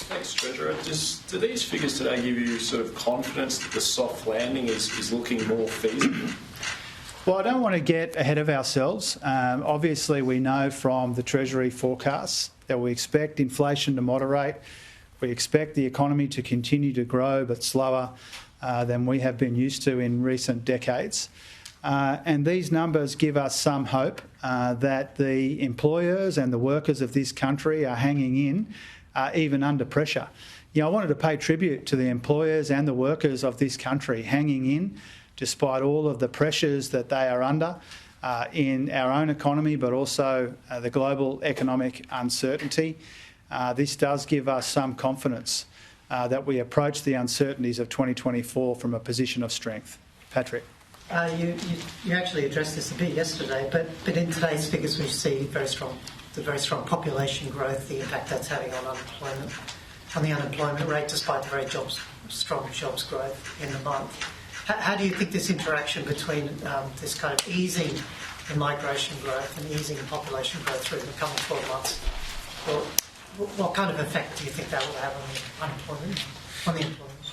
Thanks, Treasurer. Do these figures today give you sort of confidence that the soft landing is looking more feasible? Well, I don't want to get ahead of ourselves. Obviously, we know from the Treasury forecasts that we expect inflation to moderate. We expect the economy to continue to grow, but slower than we have been used to in recent decades. And these numbers give us some hope that the employers and the workers of this country are hanging in, even under pressure. I wanted to pay tribute to the employers and the workers of this country hanging in, despite all of the pressures that they are under in our own economy, but also the global economic uncertainty. This does give us some confidence that we approach the uncertainties of 2024 from a position of strength. Patrick. You actually addressed this a bit yesterday, but in today's figures we see the very strong population growth, the impact that's having on the unemployment rate, despite the very strong jobs growth in the month. How do you think this interaction between this kind of easing in migration growth and easing in population growth through the coming 12 months, what kind of effect do you think that will have on the employment?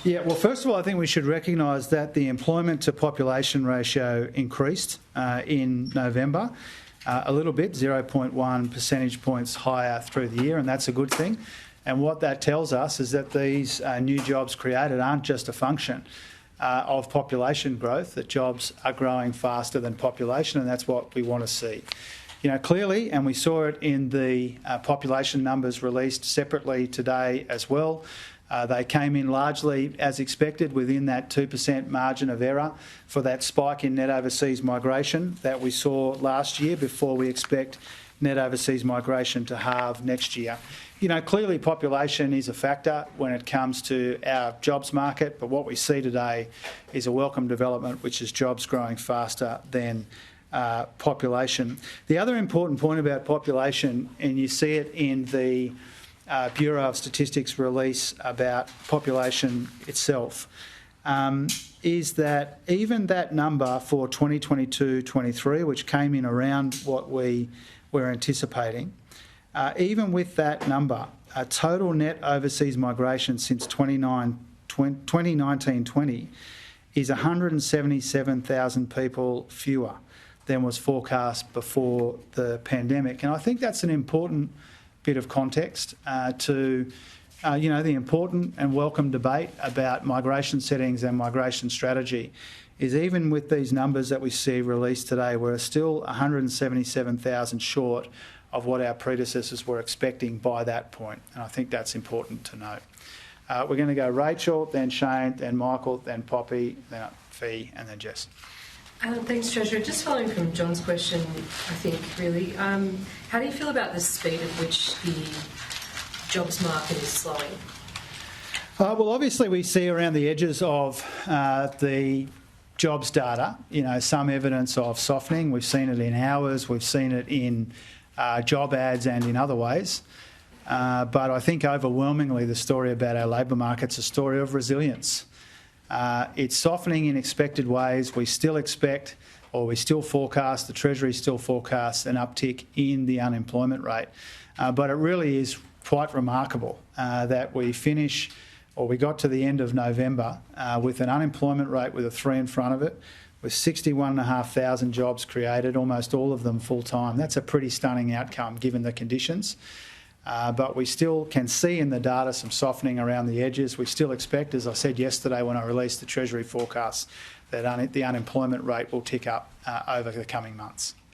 Yeah, well, first of all, I think we should recognise that the employment to population ratio increased in November a little bit, 0.1 percentage points higher through the year, and that's a good thing. And what that tells us is that these new jobs created aren't just a function of population growth, that jobs are growing faster than population, and that's what we want to see. Clearly, and we saw it in the population numbers released separately today as well, they came in largely as expected within that 2% margin of error for that spike in net overseas migration that we saw last year, before we expect net overseas migration to halve next year. Clearly population is a factor when it comes to our jobs market, but what we see today is a welcome development, which is jobs growing faster than population. The other important point about population, and you see it in the Bureau of Statistics release about population itself, is that even that number for 2022-23, which came in around what we were anticipating, even with that number, total net overseas migration since 2019-20 is 177,000 people fewer than was forecast before the pandemic. And I think that's an important bit of context to the important and welcome debate about migration settings and migration strategy. Is even with these numbers that we see released today, we're still 177,000 short of what our predecessors were expecting by that point. And I think that's important to note. We're going to go Rachel, then Shane, then Michael, then Poppy, then Fee, and then Jess. Thanks, Treasurer. Just following from John's question, I think, really, how do you feel about the speed at which the jobs market is slowing? Well, obviously we see around the edges of the jobs data, some evidence of softening. We've seen it in hours, we've seen it in job ads and in other ways. But I think overwhelmingly the story about our labour market's a story of resilience. It's softening in expected ways. We still expect, or we still forecast, the Treasury still forecasts an uptick in the unemployment rate. But it really is quite remarkable that we got to the end of November with an unemployment rate with a 3 in front of it, with 61,500 jobs created, almost all of them full-time. That's a pretty stunning outcome given the conditions. But we still can see in the data some softening around the edges. We still expect, as I said yesterday when I released the Treasury forecast, that the unemployment rate will tick up over the coming months.